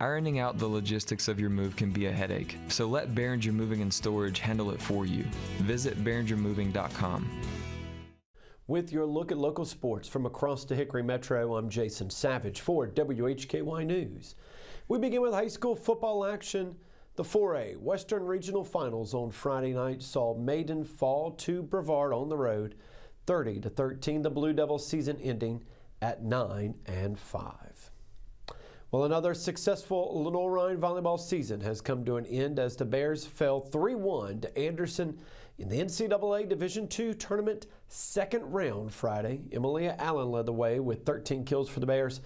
Ironing out the logistics of your move can be a headache, so let Behringer Moving and Storage handle it for you. Visit BehringerMoving.com. With your look at local sports from across the Hickory Metro, I'm Jason Savage for WHKY News. We begin with high school football action. The 4A Western Regional Finals on Friday night saw Maiden fall to Brevard on the road, 30-13. The Blue Devils season ending at 9-5. Well, another successful Lenoir-Rhyne volleyball season has come to an end as the Bears fell 3-1 to Anderson in the NCAA Division II tournament second round Friday. Emilia Allen led the way with 13 kills for the Bears.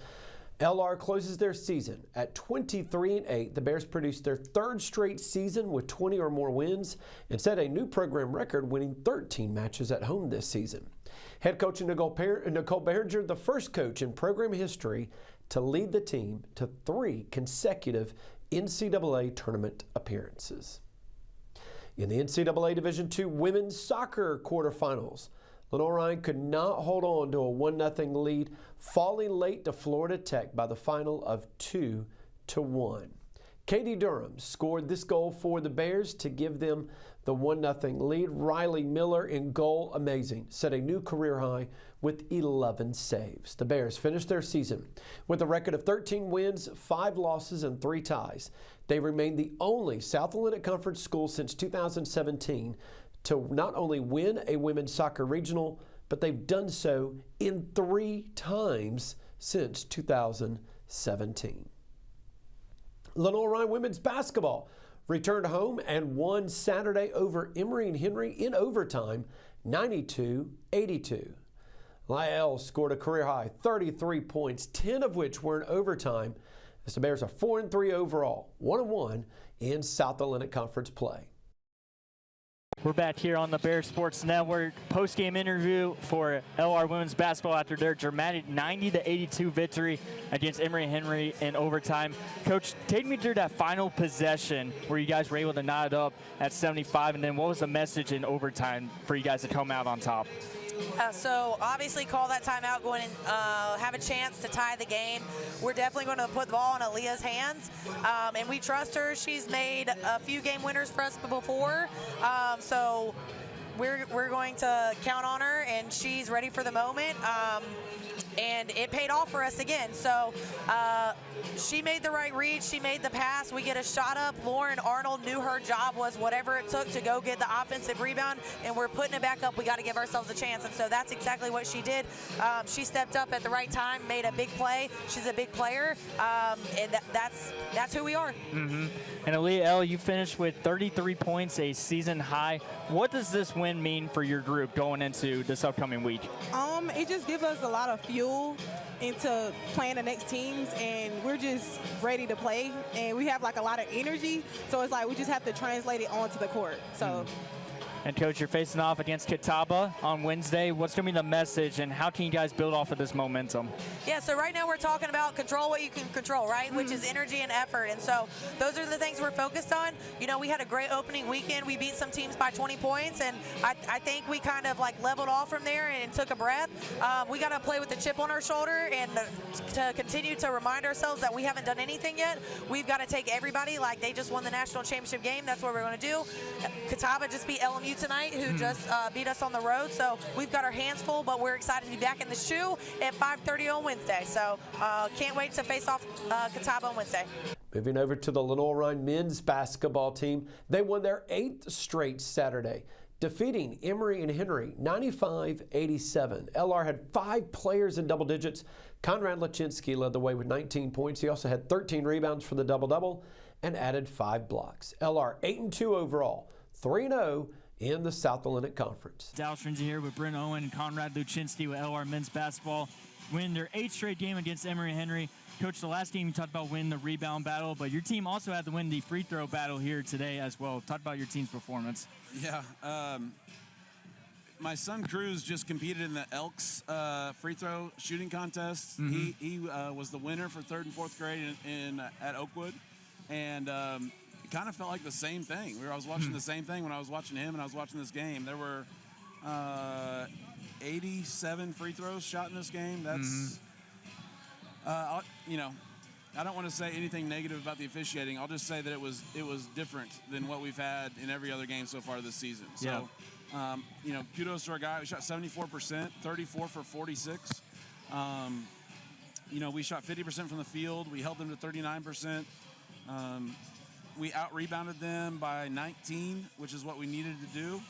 LR closes their season at 23-8. The Bears produced their third straight season with 20 or more wins and set a new program record, winning 13 matches at home this season. Head coach Nicole Behringer, the first coach in program history to lead the team to 3 consecutive NCAA tournament appearances. In the NCAA Division II women's soccer quarterfinals, Lenoir-Rhyne could not hold on to a 1-0 lead, falling late to Florida Tech by the final of 2-1. Katie Durham scored this goal for the Bears to give them the 1-0 lead. Riley Miller in goal, amazing, set a new career high with 11 saves. The Bears finished their season with a record of 13 wins, 5 losses, and 3 ties. They remain the only South Atlantic Conference school since 2017 to not only win a women's soccer regional, but they've done so in 3 times since 2017. Lenoir-Rhyne women's basketball returned home and won Saturday over Emory and Henry in overtime, 92-82. Lyell scored a career-high 33 points, 10 of which were in overtime, as the Bears are 4-3 overall, 1-1 in South Atlantic Conference play. We're back here on the Bears Sports Network. Post-game interview for LR women's basketball after their dramatic 90-82 victory against Emory Henry in overtime. Coach, take me through that final possession where you guys were able to knot it up at 75, and then what was the message in overtime for you guys to come out on top? So obviously call that timeout, going and have a chance to tie the game. We're definitely going to put the ball in Aaliyah's hands, and we trust her. She's made a few game winners for us before, so we're going to count on her, and she's ready for the moment. And it paid off for us again. So she made the right read. She made the pass. We get a shot up. Lauren Arnold knew her job was whatever it took to go get the offensive rebound, and we're putting it back up. We got to give ourselves a chance, and so that's exactly what she did. She stepped up at the right time, made a big play. She's a big player, and that's who we are. Mm-hmm. And Aaliyah L., you finished with 33 points, a season high. What does this win mean for your group going into this upcoming week? It just gives us a lot of fuel into playing the next teams, and we're just ready to play, and we have like a lot of energy, so it's like we just have to translate it onto the court. So. And Coach, you're facing off against Catawba on Wednesday. What's going to be the message, and how can you guys build off of this momentum? Yeah, so right now we're talking about control what you can control, right? Which is energy and effort. And so those are the things we're focused on. You know, we had a great opening weekend. We beat some teams by 20 points, and I think we kind of like leveled off from there and took a breath. We got to play with the chip on our shoulder and to continue to remind ourselves that we haven't done anything yet. We've got to take everybody like they just won the national championship game. That's what we're going to do. Catawba just beat LMU tonight, who just beat us on the road, so we've got our hands full, but we're excited to be back in the shoe at 5:30 on Wednesday, so can't wait to face off Catawba on Wednesday. Moving over to the Lenoir-Rhyne men's basketball team, they won their 8th straight Saturday, defeating Emory and Henry 95-87. LR had 5 players in double digits. Conrad Lachinsky led the way with 19 points. He also had 13 rebounds for the double-double and added 5 blocks. LR 8-2 overall, 3-0 in the South Atlantic Conference. Dallas Frenzy here with Brent Owen and Conrad Luchinsky with LR men's basketball. Win their 8th straight game against Emory Henry. Coach, the last game you talked about winning the rebound battle, but your team also had to win the free throw battle here today as well. Talk about your team's performance. Yeah, my son Cruz just competed in the Elks free throw shooting contest. Mm-hmm. He was the winner for 3rd and 4th grade at Oakwood, and it kind of felt like the same thing. I was watching the same thing when I was watching him and I was watching this game. There were 87 free throws shot in this game. That's, you know, I don't want to say anything negative about the officiating. I'll just say that it was different than what we've had in every other game so far this season. So, kudos to our guy. We shot 74%, 34 for 46. We shot 50% from the field. We held them to 39%. We out-rebounded them by 19, which is what we needed to do.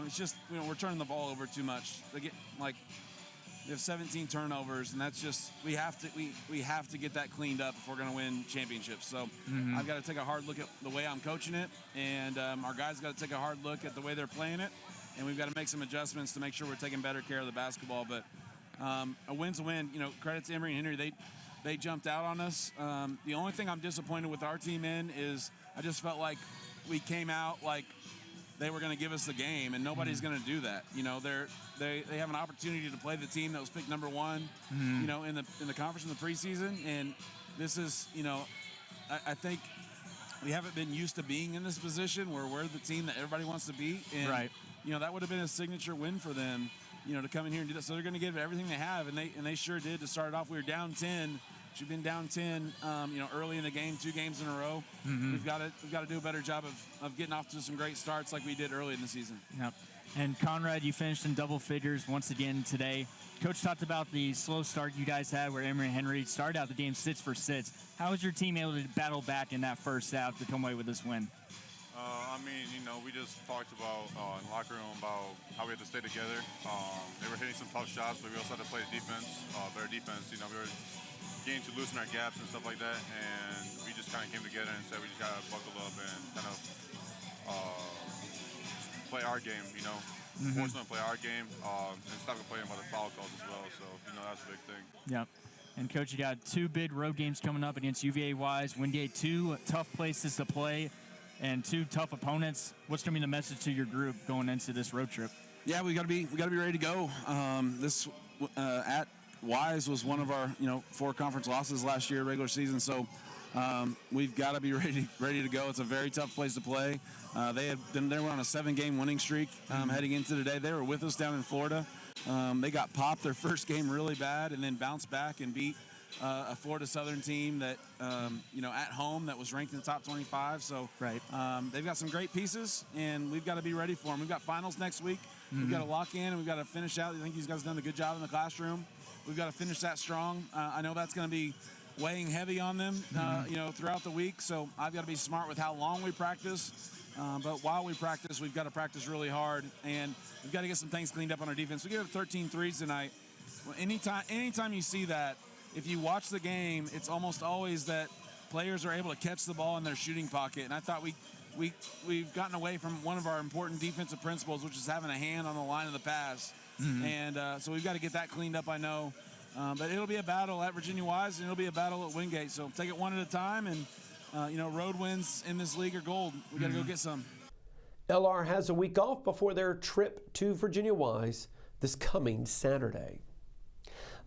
It's just, we're turning the ball over too much. They have 17 turnovers, and that's just, we have to get that cleaned up if we're going to win championships. So I've got to take a hard look at the way I'm coaching it, and our guys got to take a hard look at the way they're playing it, and we've got to make some adjustments to make sure we're taking better care of the basketball. But a win's a win. Credit to Emory and Henry. They jumped out on us. The only thing I'm disappointed with our team in is I just felt like we came out like they were going to give us the game, and nobody's going to do that. They have an opportunity to play the team that was picked number one, in the conference in the preseason, and this is, I think we haven't been used to being in this position where we're the team that everybody wants to beat, and right. That would have been a signature win for them, to come in here and do that. So they're going to give it everything they have, and they sure did. To start off, we were down 10. We've been down 10, early in the game, 2 games in a row. We've got to do a better job of getting off to some great starts like we did early in the season. Yep. And Conrad, you finished in double figures once again today. Coach talked about the slow start you guys had where Emory and Henry started out the game 6 for 6. How was your team able to battle back in that first half to come away with this win? We just talked about in the locker room about how we had to stay together. They were hitting some tough shots, but we also had to play defense, better defense. We were getting to loosen our gaps and stuff like that, and we just kind of came together and said we just got to buckle up and kind of play our game, force them to play our game and stop complaining about the foul calls as well. So, that's a big thing. Yeah. And, Coach, you got 2 big road games coming up against UVA-Wise. Wingate, 2 tough places to play and 2 tough opponents. What's going to be the message to your group going into this road trip? Yeah, we got to be ready to go. This at Wise was one of our 4 conference losses last year, regular season. So we've got to be ready to go. It's a very tough place to play. They were on a 7-game winning streak heading into today. They were with us down in Florida. They got popped their first game really bad and then bounced back and beat a Florida Southern team that at home that was ranked in the top 25. So right. They've got some great pieces, and we've got to be ready for them. We've got finals next week. We've got to lock in, and we've got to finish out. I think these guys have done a good job in the classroom. We've got to finish that strong. I know that's going to be weighing heavy on them, throughout the week. So I've got to be smart with how long we practice. But while we practice, we've got to practice really hard, and we've got to get some things cleaned up on our defense. We gave up 13 threes tonight. Well, anytime you see that, if you watch the game, it's almost always that players are able to catch the ball in their shooting pocket. And I thought we've gotten away from one of our important defensive principles, which is having a hand on the line of the pass. And so we've got to get that cleaned up, I know. But it'll be a battle at Virginia-Wise, and it'll be a battle at Wingate. So take it one at a time, and, road wins in this league are gold. We got to go get some. LR has a week off before their trip to Virginia-Wise this coming Saturday.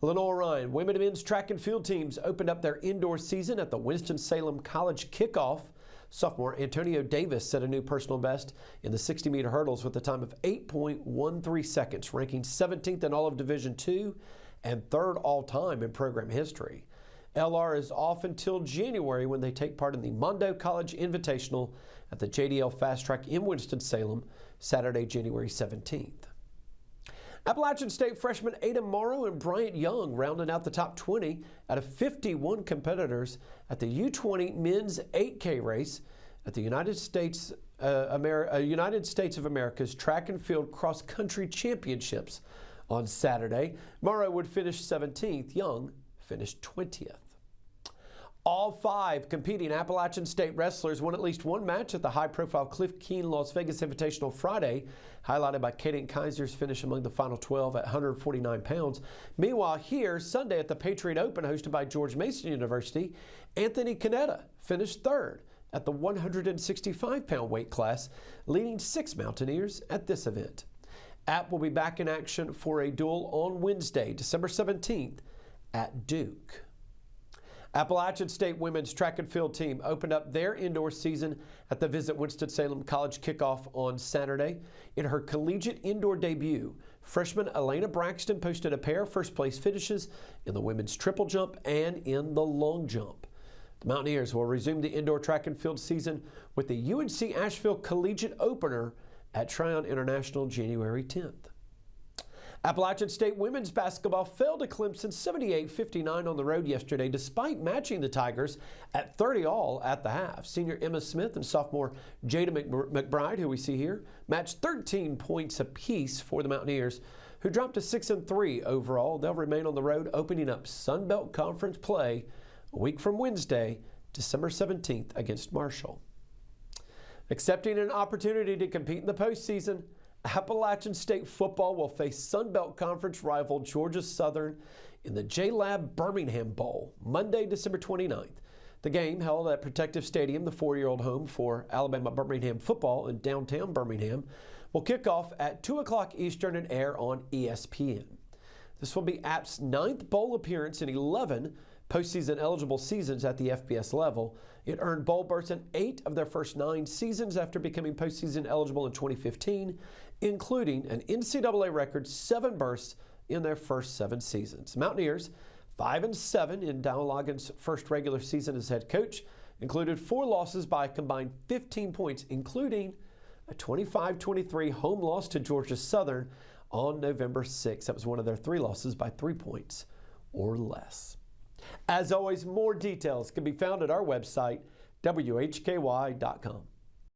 Lenoir-Rhyne women and men's track and field teams opened up their indoor season at the Winston-Salem College kickoff. Sophomore Antonio Davis set a new personal best in the 60-meter hurdles with a time of 8.13 seconds, ranking 17th in all of Division II and 3rd all-time in program history. LR is off until January when they take part in the Mondo College Invitational at the JDL Fast Track in Winston-Salem, Saturday, January 17th. Appalachian State freshmen Ada Morrow and Bryant Young rounding out the top 20 out of 51 competitors at the U20 men's 8K race at the United States of America's Track and Field Cross Country Championships on Saturday. Morrow would finish 17th. Young finished 20th. All 5 competing Appalachian State wrestlers won at least one match at the high-profile Cliff Keen Las Vegas Invitational Friday, highlighted by Kaden Kaiser's finish among the final 12 at 149 pounds. Meanwhile, here, Sunday at the Patriot Open hosted by George Mason University, Anthony Canetta finished 3rd at the 165-pound weight class, leading 6 Mountaineers at this event. App will be back in action for a duel on Wednesday, December 17th at Duke. Appalachian State women's track and field team opened up their indoor season at the Visit Winston-Salem College kickoff on Saturday. In her collegiate indoor debut, freshman Elena Braxton posted a pair of first-place finishes in the women's triple jump and in the long jump. The Mountaineers will resume the indoor track and field season with the UNC Asheville Collegiate Opener at Tryon International January 10th. Appalachian State women's basketball fell to Clemson 78-59 on the road yesterday, despite matching the Tigers at 30-all at the half. Senior Emma Smith and sophomore Jada McBride, who we see here, matched 13 points apiece for the Mountaineers, who dropped to 6-3 overall. They'll remain on the road, opening up Sun Belt Conference play a week from Wednesday, December 17th against Marshall. Accepting an opportunity to compete in the postseason, Appalachian State football will face Sun Belt Conference rival Georgia Southern in the J-Lab Birmingham Bowl, Monday, December 29th. The game, held at Protective Stadium, the four-year-old home for Alabama Birmingham football in downtown Birmingham, will kick off at 2 o'clock Eastern and air on ESPN. This will be App's 9th bowl appearance in 11 postseason eligible seasons at the FBS level. It earned bowl berths in 8 of their first 9 seasons after becoming postseason eligible in 2015, including an NCAA record 7 berths in their first 7 seasons. Mountaineers, 5-7 in Dow Loggins' first regular season as head coach, included 4 losses by a combined 15 points, including a 25-23 home loss to Georgia Southern on November 6th. That was one of their 3 losses by 3 points or less. As always, more details can be found at our website, WHKY.com.